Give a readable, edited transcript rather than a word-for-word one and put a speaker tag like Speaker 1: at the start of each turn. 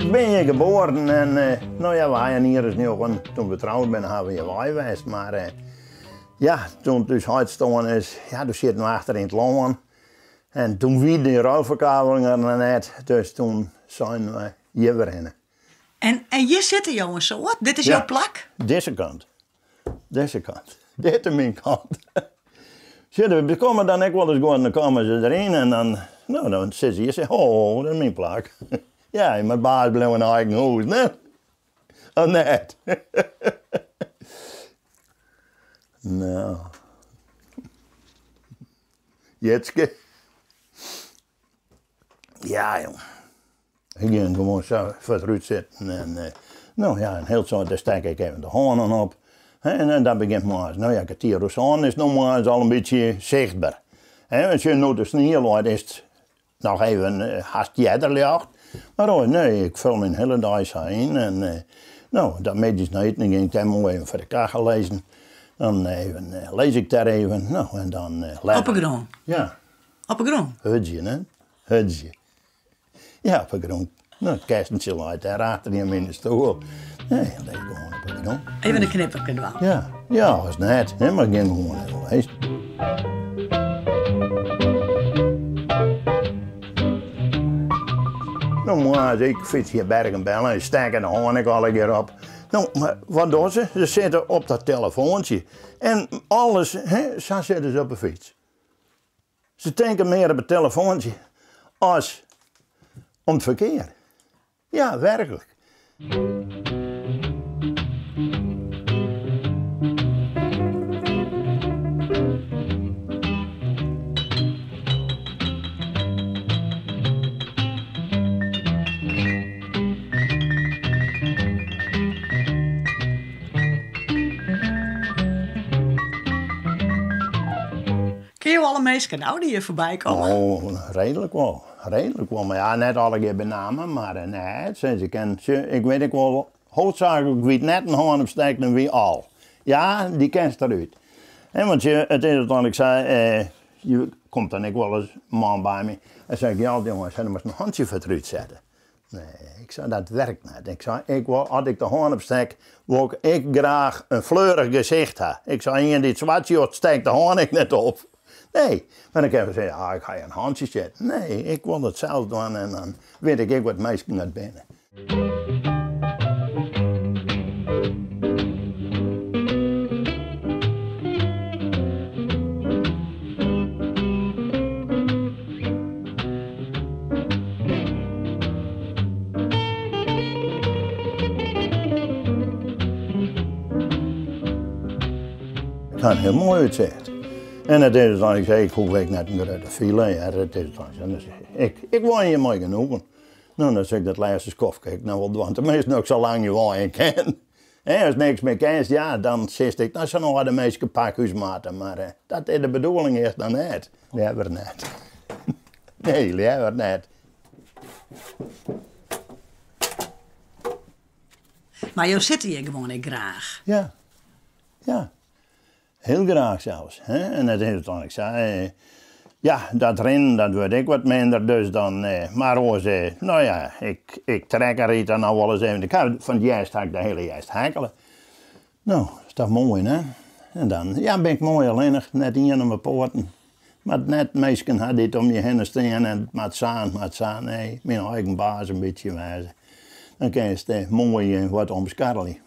Speaker 1: Ik ben hier geboren en nou ja, we hadden hier eens nog toen we trouwd zijn, hebben we hier wijs. Maar ja, toen het dus uitstonden is, ja, toen zitten we achter in het land. En toen wie de ruilverkaveling er net, dus toen zijn we hier weer in.
Speaker 2: En hier zitten jongens zo, wat? Dit is jouw plak?
Speaker 1: Deze kant. Deze kant. Dit is mijn kant. We komen dan ook wel eens gewoon, dan komen ze erin en dan zitten ze hier en zeggen, oh, dat is mijn plak. Ja, mijn baas bleef een eigen huis, ne? Oh, net. Nou. Jetske. Ja, jongen. Ik ging gewoon zo vertrouwd zitten en nou ja, en heel zo, daar steek ik even de handen op. En dan begint maar, nou ja, Katirus aan is nog maar eens al een beetje zichtbaar. Als je nu de sneeuw laat, is het nog even haast jijderlicht. Maar oh, nee, ik vul mijn hele dag heen en nou, dat medisch niet, dan ging ik dan mooi even voor de kachel lezen. Dan even, lees ik daar even, nou en dan...
Speaker 2: Op een grond?
Speaker 1: Ja.
Speaker 2: Op een grond?
Speaker 1: Hutje, hè? Hutje. Ja, op een grond. Nou, het kerstentje laat daar achter in mijn stoel. Nee, dan lees ik gewoon op een grond.
Speaker 2: Even een knippertje wel.
Speaker 1: Ja, dat is net, hè, maar ik ging gewoon even lezen. Nou, maar ik fiets hier Bergen-Belsen en steek de hoorn ik alle keer op. Nou, maar wat doen ze? Ze zitten op dat telefoontje. En alles, hè, zo zitten ze op een fiets. Ze denken meer op het telefoontje als om het verkeer. Ja, werkelijk.
Speaker 2: Ken je alle mensen nou die hier voorbij komen?
Speaker 1: Oh, redelijk wel. Redelijk wel. Maar ja, net alle keer benamen, maar nee, ik weet ook wel, hoofdzakelijk wie net een hand opsteekt en wie al. Ja, die kent eruit. En want het is wat ik zei, je komt dan ook wel eens een man bij me en zeg ik, ja jongens, je moet een handje vertrouwd zetten. Nee, ik zei, dat werkt niet. Ik zei, als ik de hand opsteek, wil ik graag een fleurig gezicht hebben. Ik zei, in dit zwartje steekt de hand ik net op. Nee, maar dan kan je zeggen, ja, ik ga je een handje zetten. Nee, ik wil het zelf doen en dan weet ik wat meisjes naar binnen. Het kan heel mooi uitzien. En dat is dan, ik zei, ik hoef ik net meer uit de file. Ja, dat is dan. Ik woon hier mooi genoeg. Nou, dan zeg ik dat laatste kof, kijk, nou wel doen. Tenminste nog zo lang je wonen kan. Als niks meer kent, ja, dan zeg ik, dat zijn nog de meeste pakhuismaten. Maar dat is de bedoeling eerst dan net. Liever net. Nee, liever net.
Speaker 2: Maar jou zit hier gewoon ik graag.
Speaker 1: Ja, ja. Heel graag zelfs. Hè? En dat is dan, ik zei, ja, dat rennen, dat wordt ik wat minder, dus dan, maar ook, nou ja, ik trek er iets dan nou wel eens even, ik heb van het juist hak de hele juist hakelen. Nou, is toch mooi, hè? En dan, ja, ben ik mooi alleenig, net hier aan mijn poorten. Maar net meestal had dit om je heen staan en maar staan, nee, mijn eigen baas een beetje wijzen. Dan kun je het mooi wat omskarrelen.